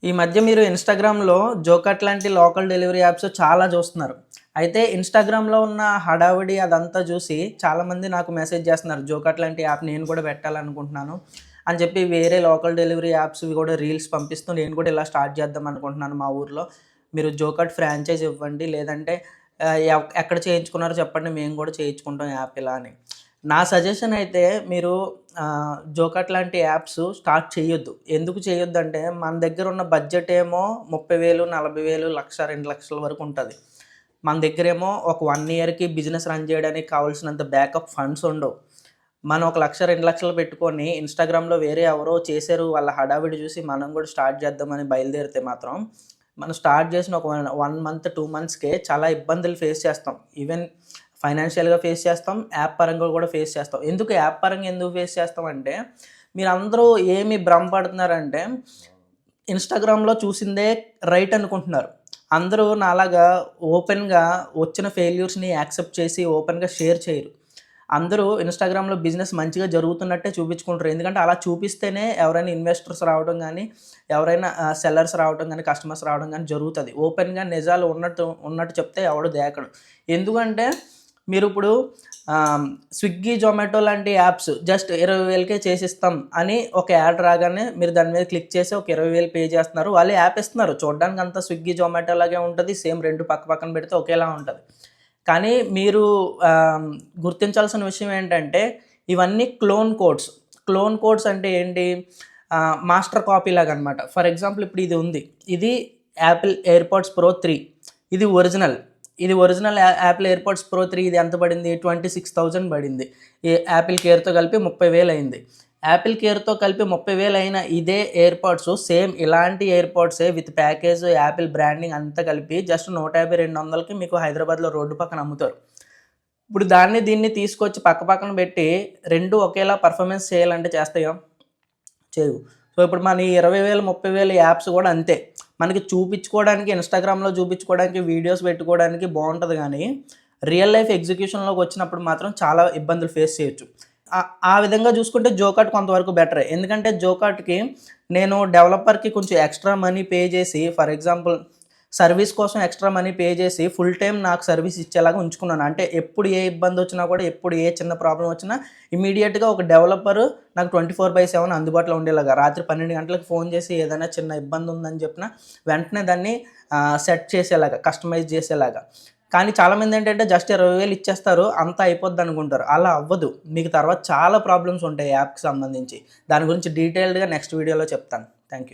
ఈ మధ్య మీరు ఇన్‌స్టాగ్రామ్‌లో జోకట్ లాంటి లోకల్ డెలివరీ యాప్స్ చాలా చూస్తున్నారు. అయితే ఇన్‌స్టాగ్రామ్‌లో ఉన్న హడావిడి అదంతా చూసి చాలామంది నాకు మెసేజ్ చేస్తున్నారు. జోకట్ లాంటి యాప్ నేను కూడా పెట్టాలనుకుంటున్నాను అని చెప్పి వేరే లోకల్ డెలివరీ యాప్స్‌వి కూడా రీల్స్ పంపిస్తూ నేను కూడా ఇలా స్టార్ట్ చేద్దాం అనుకుంటున్నాను మా ఊర్లో. మీరు జోకట్ ఫ్రాంచైజ్ ఇవ్వండి లేదంటే ఎక్కడ చేయించుకున్నారో చెప్పండి మేము కూడా చేయించుకుంటాం యాప్ ఇలా అని. నా సజెషన్ అయితే మీరు జోకట్ లాంటి యాప్స్ స్టార్ట్ చేయొద్దు. ఎందుకు చేయొద్దంటే మన దగ్గర ఉన్న బడ్జెట్ ఏమో 30,000, 40,000, 1,00,000, 2,00,000 వరకు ఉంటది. మన దగ్గరేమో ఒక 1 ఇయర్‌కి బిజినెస్ రన్ చేయడానికి కావాల్సినంత బ్యాకప్ ఫండ్స్ ఉండవు. మనం ఒక 1,00,000, 2,00,000 పెట్టుకొని ఇన్‌స్టాగ్రామ్‌లో వేరే ఎవరో చేశారు వాళ్ళ హడావిడి చూసి మనం కూడా స్టార్ట్ చేద్దామని బయలుదేరితే మాత్రం మనం స్టార్ట్ చేసిన ఒక 1 మంత్, 2 మంత్స్‌కే చాలా ఇబ్బందులు ఫేస్ చేస్తాం. ఈవెన్ ఫైనాన్షియల్‌గా ఫేస్ చేస్తాం. యాప్ పరంగా కూడా ఫేస్ చేస్తాం. ఎందుకు యాప్ పరంగా ఎందుకు ఫేస్ చేస్తామంటే, మీరందరూ ఏమి భ్రమపడుతున్నారంటే, ఇన్‌స్టాగ్రామ్‌లో చూసిందే రైట్ అనుకుంటున్నారు. అందరూ నాలాగా ఓపెన్‌గా వచ్చిన ఫెయిల్యూర్స్‌ని యాక్సెప్ట్ చేసి ఓపెన్‌గా షేర్ చేయరు. అందరూ ఇన్‌స్టాగ్రామ్‌లో బిజినెస్ మంచిగా జరుగుతున్నట్టే చూపించుకుంటారు. ఎందుకంటే అలా చూపిస్తేనే ఎవరైనా ఇన్వెస్టర్స్ రావడం గానీ, ఎవరైనా సెల్లర్స్ రావడం గానీ, కస్టమర్స్ రావడం గానీ జరుగుతది. ఓపెన్‌గా నిజాలు ఉన్నట్టు ఉన్నట్టు చెప్తే ఎవడు దేకడు. ఎందుకంటే మీరిప్పుడు స్విగ్గీ, జొమాటో లాంటి యాప్స్ జస్ట్ 20,000కే చేసిస్తాం అని ఒక యాడ్ రాగానే మీరు దాని మీద క్లిక్ చేసి ఒక 20,000 పే చేస్తున్నారు. వాళ్ళు యాప్ ఇస్తున్నారు. చూడడానికి అంతా స్విగ్గీ, జొమాటో లాగే ఉంటది. సేమ్ 2 పక్క పక్కన పెడితే ఒకేలా ఉంటది. కానీ మీరు గుర్తించాల్సిన విషయం ఏంటంటే ఇవన్నీ క్లోన్ కోడ్స్. క్లోన్ కోడ్స్ అంటే ఏంటి? మాస్టర్ కాపీ లాగనమాట. ఫర్ ఎగ్జాంపుల్ ఇప్పుడు ఇది ఉంది. ఇది యాపిల్ ఎయిర్‌పాడ్స్ ప్రో 3 ఇది ఒరిజినల్. ఇది ఒరిజినల్ యాపిల్ ఎయిర్‌పాడ్స్ ప్రో 3 ఇది ఎంత పడింది? 26,000 పడింది. ఈ యాపిల్ కేర్‌తో కలిపి 30,000 అయింది. యాపిల్ కేర్‌తో కలిపి 30,000 అయిన ఇదే ఎయిర్‌పాడ్స్ సేమ్ ఇలాంటి ఎయిర్‌పాడ్సే విత్ ప్యాకేజ్, యాపిల్ బ్రాండింగ్ అంతా కలిపి జస్ట్ 150, 200కి మీకు హైదరాబాద్‌లో రోడ్డు పక్కన అమ్ముతారు. ఇప్పుడు దాన్ని దీన్ని తీసుకొచ్చి పక్క పక్కన పెట్టి 2 ఒకేలా పెర్ఫార్మెన్స్ చేయాలంటే చేస్తాయా? చేయవు. సో, ఇప్పుడు మన ఈ 20,000, 30,000 యాప్స్ కూడా అంతే. మనకి చూపించుకోవడానికి ఇన్‌స్టాగ్రామ్‌లో చూపించుకోవడానికి, వీడియోస్ పెట్టుకోవడానికి బావుంటది గానీ, రియల్ లైఫ్ ఎగ్జిక్యూషన్‌లోకి వచ్చినప్పుడు మాత్రం చాలా ఇబ్బందులు ఫేస్ చేయొచ్చు. ఆ విధంగా చూసుకుంటే జోకట్ కొంతవరకు బెటరే. ఎందుకంటే జోకట్‌కి నేను డెవలపర్‌కి కొంచెం ఎక్స్‌ట్రా మనీ పే చేసి ఫర్ ఎగ్జాంపుల్ సర్వీస్ కోసం ఎక్స్‌ట్రా మనీ పే చేసి ఫుల్ టైమ్ నాకు సర్వీస్ ఇచ్చేలాగా ఉంచుకున్నాను. అంటే ఎప్పుడు ఏ ఇబ్బందొచ్చినా కూడా, ఎప్పుడు ఏ చిన్న ప్రాబ్లమ్ వచ్చినా ఇమ్మీడియేట్‌గా ఒక డెవలపరు నాకు 24/7 అందుబాటులో ఉండేలాగా. రాత్రి 12 గంటలకు ఫోన్ చేసి ఏదైనా చిన్న ఇబ్బంది ఉందని చెప్పినా వెంటనే దాన్ని సెట్ చేసేలాగా, కస్టమైజ్ చేసేలాగా. కానీ చాలామందేంటంటే జస్ట్ 20,000 ఇచ్చేస్తారు. అంతా అయిపోద్దనుకుంటారు. అలా అవ్వదు. మీకు తర్వాత చాలా ప్రాబ్లమ్స్ ఉంటాయి యాప్‌కి సంబంధించి. దాని గురించి డీటెయిల్డ్‌గా నెక్స్ట్ వీడియోలో చెప్తాను. Thank you.